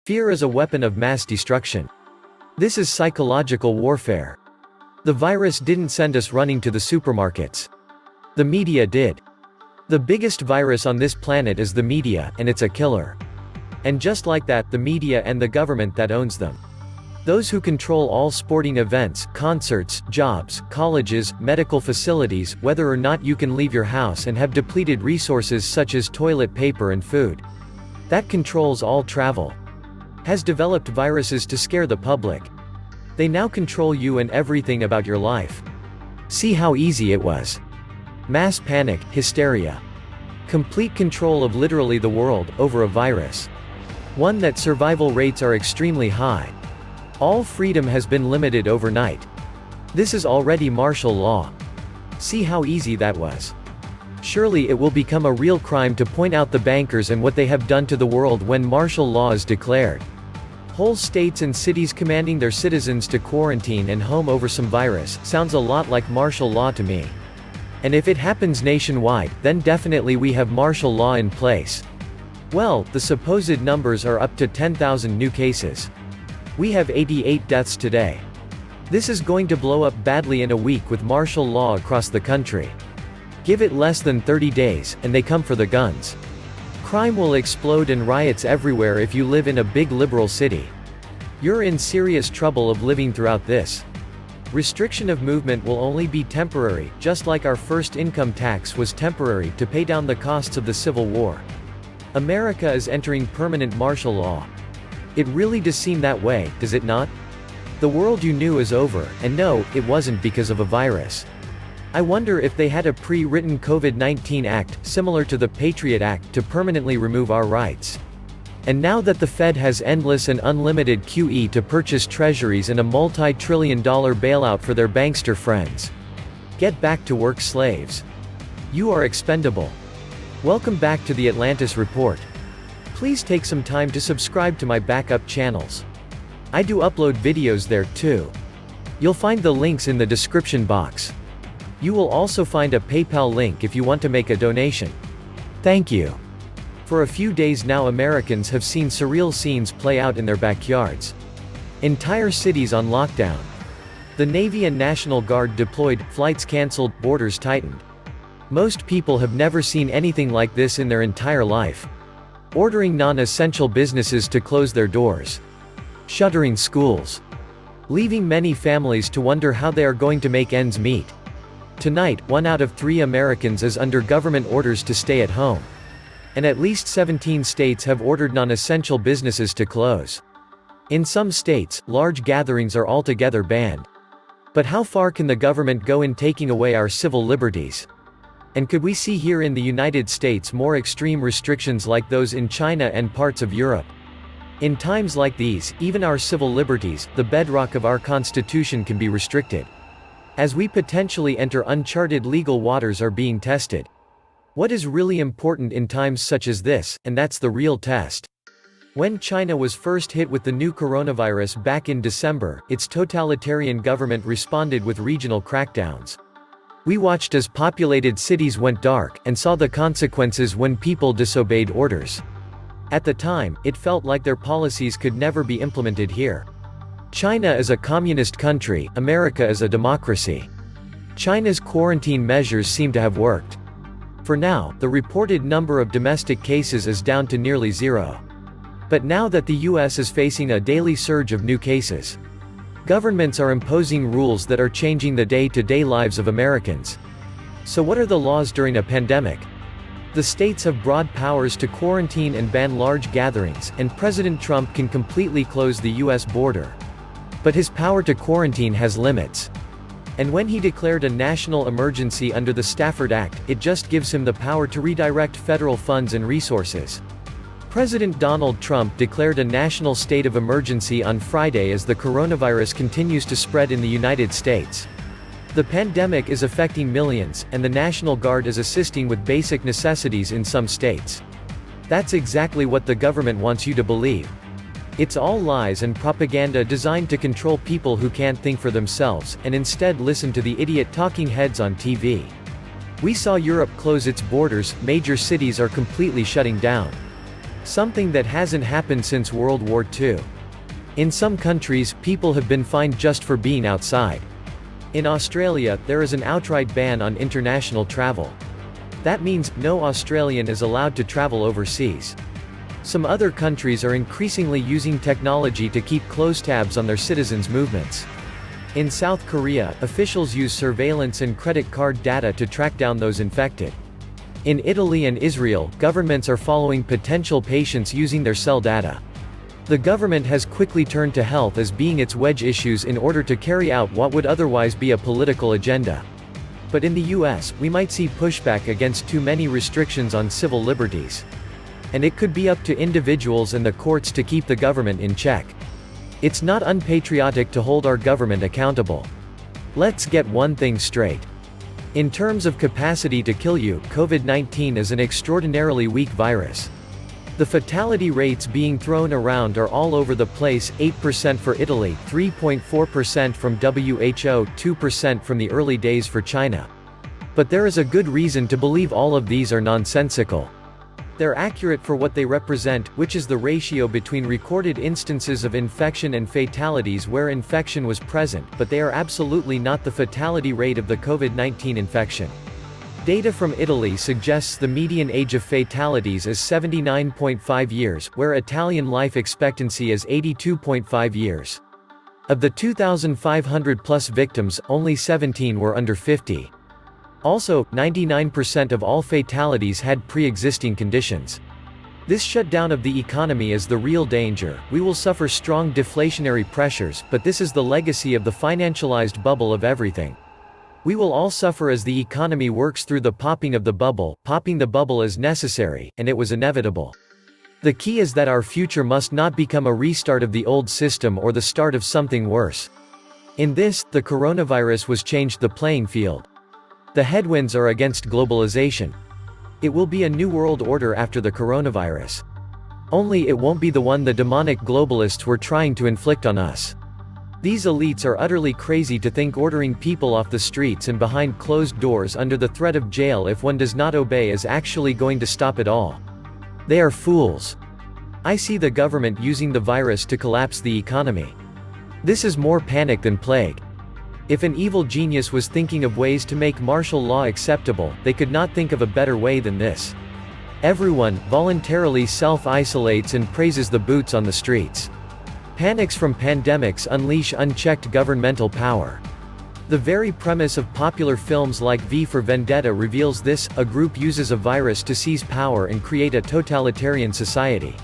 Fear is a weapon of mass destruction. This is psychological warfare. The virus didn't send us running to the supermarkets. The media did. The biggest virus on this planet is the media, and it's a killer. And just like that, the media and the government that owns them. Those who control all sporting events, concerts, jobs, colleges, medical facilities, whether or not you can leave your house, and have depleted resources such as toilet paper and food. That controls all travel. Has developed viruses to scare the public. They now control you and everything about your life. See how easy it was. Mass panic, hysteria. Complete control of literally the world, over a virus. One that survival rates are extremely high. All freedom has been limited overnight. This is already martial law. See how easy that was. Surely it will become a real crime to point out the bankers and what they have done to the world when martial law is declared. Whole states and cities commanding their citizens to quarantine and home over some virus, sounds a lot like martial law to me. And if it happens nationwide, then definitely we have martial law in place. Well, the supposed numbers are up to 10,000 new cases. We have 88 deaths today. This is going to blow up badly in a week with martial law across the country. Give it less than 30 days, and they come for the guns. Crime will explode and riots everywhere if you live in a big liberal city. You're in serious trouble of living throughout this. Restriction of movement will only be temporary, just like our first income tax was temporary to pay down the costs of the Civil War. America is entering permanent martial law. It really does seem that way, does it not? The world you knew is over, and no, it wasn't because of a virus. I wonder if they had a pre-written COVID-19 act, similar to the Patriot Act, to permanently remove our rights. And now that the Fed has endless and unlimited QE to purchase treasuries and a multi-trillion-dollar bailout for their bankster friends. Get back to work, slaves. You are expendable. Welcome back to the Atlantis Report. Please take some time to subscribe to my backup channels. I do upload videos there too. You'll find the links in the description box. You will also find a PayPal link if you want to make a donation. Thank you. For a few days now, Americans have seen surreal scenes play out in their backyards. Entire cities on lockdown. The Navy and National Guard deployed, flights canceled, borders tightened. Most people have never seen anything like this in their entire life. Ordering non-essential businesses to close their doors. Shuttering schools. Leaving many families to wonder how they are going to make ends meet. Tonight, 1 out of 3 Americans is under government orders to stay at home. And at least 17 states have ordered non-essential businesses to close. In some states, large gatherings are altogether banned. But how far can the government go in taking away our civil liberties? And could we see here in the United States more extreme restrictions like those in China and parts of Europe? In times like these, even our civil liberties, the bedrock of our Constitution, can be restricted. As we potentially enter uncharted legal waters are being tested. What is really important in times such as this, and that's the real test. When China was first hit with the new coronavirus back in December, its totalitarian government responded with regional crackdowns. We watched as populated cities went dark, and saw the consequences when people disobeyed orders. At the time, it felt like their policies could never be implemented here. China is a communist country, America is a democracy. China's quarantine measures seem to have worked. For now, the reported number of domestic cases is down to nearly 0. But now that the US is facing a daily surge of new cases, governments are imposing rules that are changing the day-to-day lives of Americans. So what are the laws during a pandemic? The states have broad powers to quarantine and ban large gatherings, and President Trump can completely close the US border. But his power to quarantine has limits. And when he declared a national emergency under the Stafford Act, it just gives him the power to redirect federal funds and resources. President Donald Trump declared a national state of emergency on Friday as the coronavirus continues to spread in the United States. The pandemic is affecting millions, and the National Guard is assisting with basic necessities in some states. That's exactly what the government wants you to believe. It's all lies and propaganda designed to control people who can't think for themselves, and instead listen to the idiot talking heads on TV. We saw Europe close its borders, major cities are completely shutting down. Something that hasn't happened since World War II. In some countries, people have been fined just for being outside. In Australia, there is an outright ban on international travel. That means, no Australian is allowed to travel overseas. Some other countries are increasingly using technology to keep close tabs on their citizens' movements. In South Korea, officials use surveillance and credit card data to track down those infected. In Italy and Israel, governments are following potential patients using their cell data. The government has quickly turned to health as being its wedge issues in order to carry out what would otherwise be a political agenda. But in the US, we might see pushback against too many restrictions on civil liberties. And it could be up to individuals and the courts to keep the government in check. It's not unpatriotic to hold our government accountable. Let's get one thing straight. In terms of capacity to kill you, COVID-19 is an extraordinarily weak virus. The fatality rates being thrown around are all over the place: 8% for Italy, 3.4% from WHO, 2% from the early days for China. But there is a good reason to believe all of these are nonsensical. They're accurate for what they represent, which is the ratio between recorded instances of infection and fatalities where infection was present, but they are absolutely not the fatality rate of the COVID-19 infection. Data from Italy suggests the median age of fatalities is 79.5 years, where Italian life expectancy is 82.5 years. Of the 2,500-plus victims, only 17 were under 50. Also, 99% of all fatalities had pre-existing conditions. This shutdown of the economy is the real danger. We will suffer strong deflationary pressures, but this is the legacy of the financialized bubble of everything. We will all suffer as the economy works through the popping of the bubble. Popping the bubble is necessary, and it was inevitable. The key is that our future must not become a restart of the old system or the start of something worse. In this, the coronavirus was changed the playing field. The headwinds are against globalization. It will be a new world order after the coronavirus. Only it won't be the one the demonic globalists were trying to inflict on us. These elites are utterly crazy to think ordering people off the streets and behind closed doors under the threat of jail if one does not obey is actually going to stop it all. They are fools. I see the government using the virus to collapse the economy. This is more panic than plague. If an evil genius was thinking of ways to make martial law acceptable, they could not think of a better way than this. Everyone voluntarily self-isolates and praises the boots on the streets. Panics from pandemics unleash unchecked governmental power. The very premise of popular films like V for Vendetta reveals this: a group uses a virus to seize power and create a totalitarian society.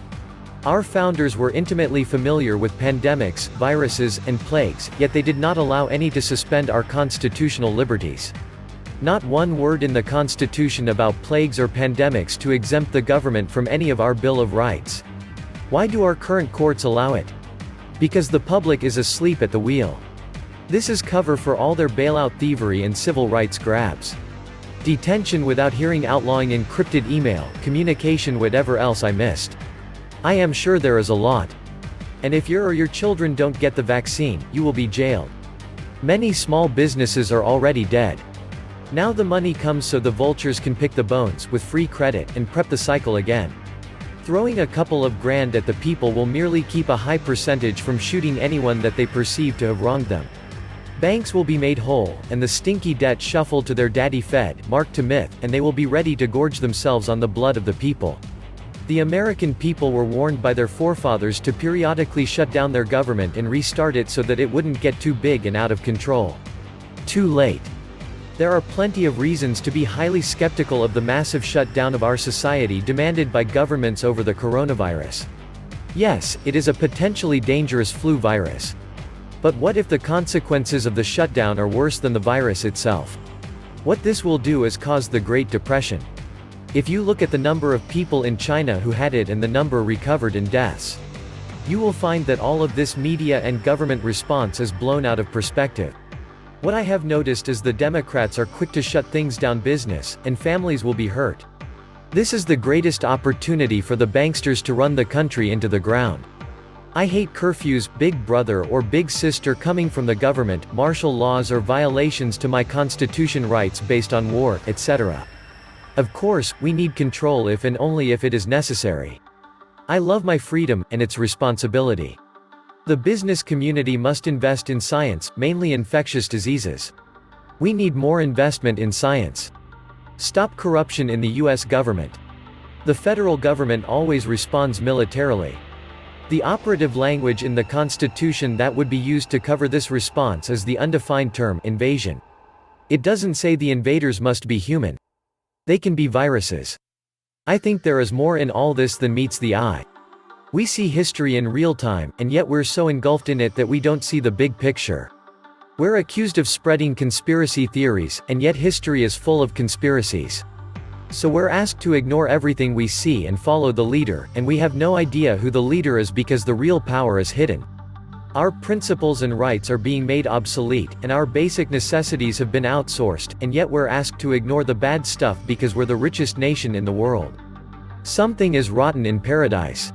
Our founders were intimately familiar with pandemics, viruses, and plagues, yet they did not allow any to suspend our constitutional liberties. Not one word in the Constitution about plagues or pandemics to exempt the government from any of our Bill of Rights. Why do our current courts allow it? Because the public is asleep at the wheel. This is cover for all their bailout thievery and civil rights grabs. Detention without hearing, outlawing encrypted email, communication, whatever else I missed. I am sure there is a lot. And if you or your children don't get the vaccine, you will be jailed. Many small businesses are already dead. Now the money comes so the vultures can pick the bones, with free credit, and prep the cycle again. Throwing a couple of grand at the people will merely keep a high percentage from shooting anyone that they perceive to have wronged them. Banks will be made whole, and the stinky debt shuffled to their daddy Fed, marked to myth, and they will be ready to gorge themselves on the blood of the people. The American people were warned by their forefathers to periodically shut down their government and restart it so that it wouldn't get too big and out of control. Too late. There are plenty of reasons to be highly skeptical of the massive shutdown of our society demanded by governments over the coronavirus. Yes, it is a potentially dangerous flu virus. But what if the consequences of the shutdown are worse than the virus itself? What this will do is cause the Great Depression. If you look at the number of people in China who had it and the number recovered and deaths, you will find that all of this media and government response is blown out of perspective. What I have noticed is the Democrats are quick to shut things down, business, and families will be hurt. This is the greatest opportunity for the banksters to run the country into the ground. I hate curfews, big brother or big sister coming from the government, martial laws or violations to my constitution rights based on war, etc. Of course, we need control if and only if it is necessary. I love my freedom, and its responsibility. The business community must invest in science, mainly infectious diseases. We need more investment in science. Stop corruption in the US government. The federal government always responds militarily. The operative language in the Constitution that would be used to cover this response is the undefined term, invasion. It doesn't say the invaders must be human. They can be viruses. I think there is more in all this than meets the eye. We see history in real time, and yet we're so engulfed in it that we don't see the big picture. We're accused of spreading conspiracy theories, and yet history is full of conspiracies. So we're asked to ignore everything we see and follow the leader, and we have no idea who the leader is because the real power is hidden. Our principles and rights are being made obsolete, and our basic necessities have been outsourced, and yet we're asked to ignore the bad stuff because we're the richest nation in the world. Something is rotten in paradise.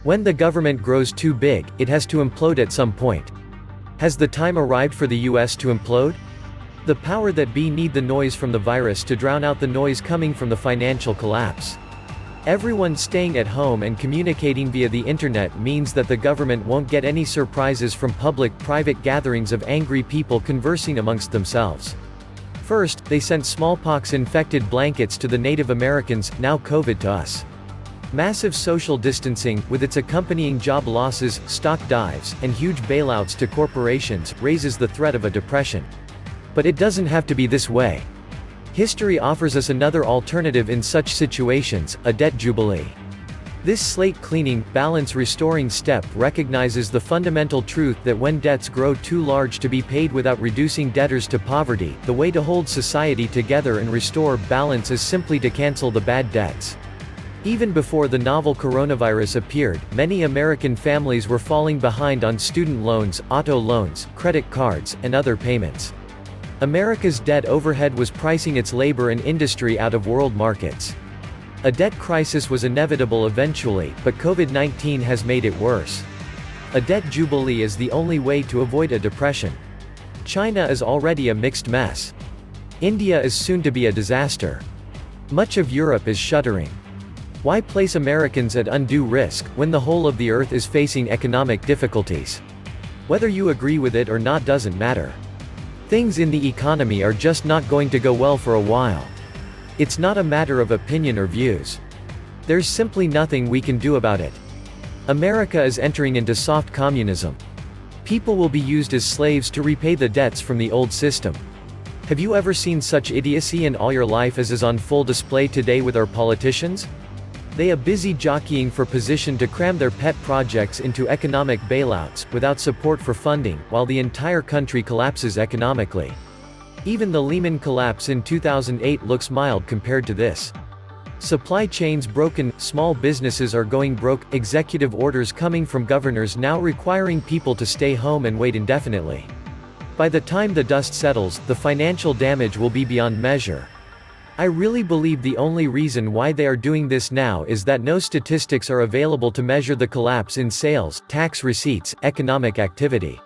When the government grows too big, it has to implode at some point. Has the time arrived for the US to implode? The power that be need the noise from the virus to drown out the noise coming from the financial collapse. Everyone staying at home and communicating via the internet means that the government won't get any surprises from public-private gatherings of angry people conversing amongst themselves. First, they sent smallpox-infected blankets to the Native Americans, now COVID to us. Massive social distancing, with its accompanying job losses, stock dives, and huge bailouts to corporations, raises the threat of a depression. But it doesn't have to be this way. History offers us another alternative in such situations, a debt jubilee. This slate-cleaning, balance-restoring step recognizes the fundamental truth that when debts grow too large to be paid without reducing debtors to poverty, the way to hold society together and restore balance is simply to cancel the bad debts. Even before the novel coronavirus appeared, many American families were falling behind on student loans, auto loans, credit cards, and other payments. America's debt overhead was pricing its labor and industry out of world markets. A debt crisis was inevitable eventually, but COVID-19 has made it worse. A debt jubilee is the only way to avoid a depression. China is already a mixed mess. India is soon to be a disaster. Much of Europe is shuddering. Why place Americans at undue risk, when the whole of the earth is facing economic difficulties? Whether you agree with it or not doesn't matter. Things in the economy are just not going to go well for a while. It's not a matter of opinion or views. There's simply nothing we can do about it. America is entering into soft communism. People will be used as slaves to repay the debts from the old system. Have you ever seen such idiocy in all your life as is on full display today with our politicians? They are busy jockeying for position to cram their pet projects into economic bailouts, without support for funding, while the entire country collapses economically. Even the Lehman collapse in 2008 looks mild compared to this. Supply chains broken, small businesses are going broke, executive orders coming from governors now requiring people to stay home and wait indefinitely. By the time the dust settles, the financial damage will be beyond measure. I really believe the only reason why they are doing this now is that no statistics are available to measure the collapse in sales, tax receipts, economic activity.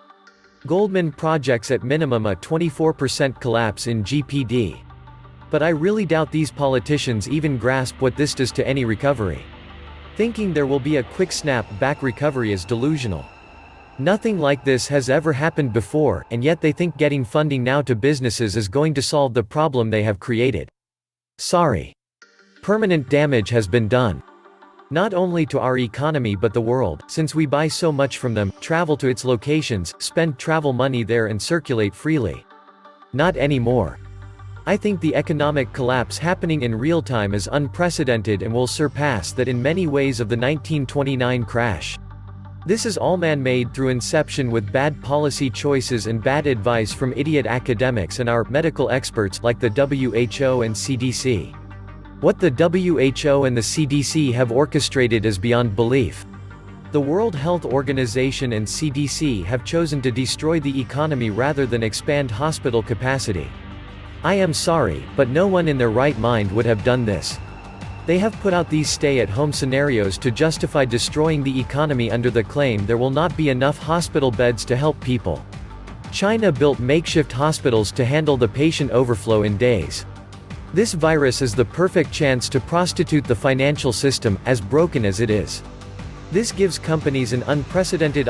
Goldman projects at minimum a 24% collapse in GDP. But I really doubt these politicians even grasp what this does to any recovery. Thinking there will be a quick snap-back recovery is delusional. Nothing like this has ever happened before, and yet they think getting funding now to businesses is going to solve the problem they have created. Sorry. Permanent damage has been done. Not only to our economy but the world, since we buy so much from them, travel to its locations, spend travel money there and circulate freely. Not anymore. I think the economic collapse happening in real time is unprecedented and will surpass that in many ways of the 1929 crash. This is all man-made through inception with bad policy choices and bad advice from idiot academics and our medical experts like the WHO and CDC. What the WHO and the CDC have orchestrated is beyond belief. The World Health Organization and CDC have chosen to destroy the economy rather than expand hospital capacity. I am sorry, but no one in their right mind would have done this. They have put out these stay-at-home scenarios to justify destroying the economy under the claim there will not be enough hospital beds to help people. China built makeshift hospitals to handle the patient overflow in days. This virus is the perfect chance to prostitute the financial system, as broken as it is. This gives companies an unprecedented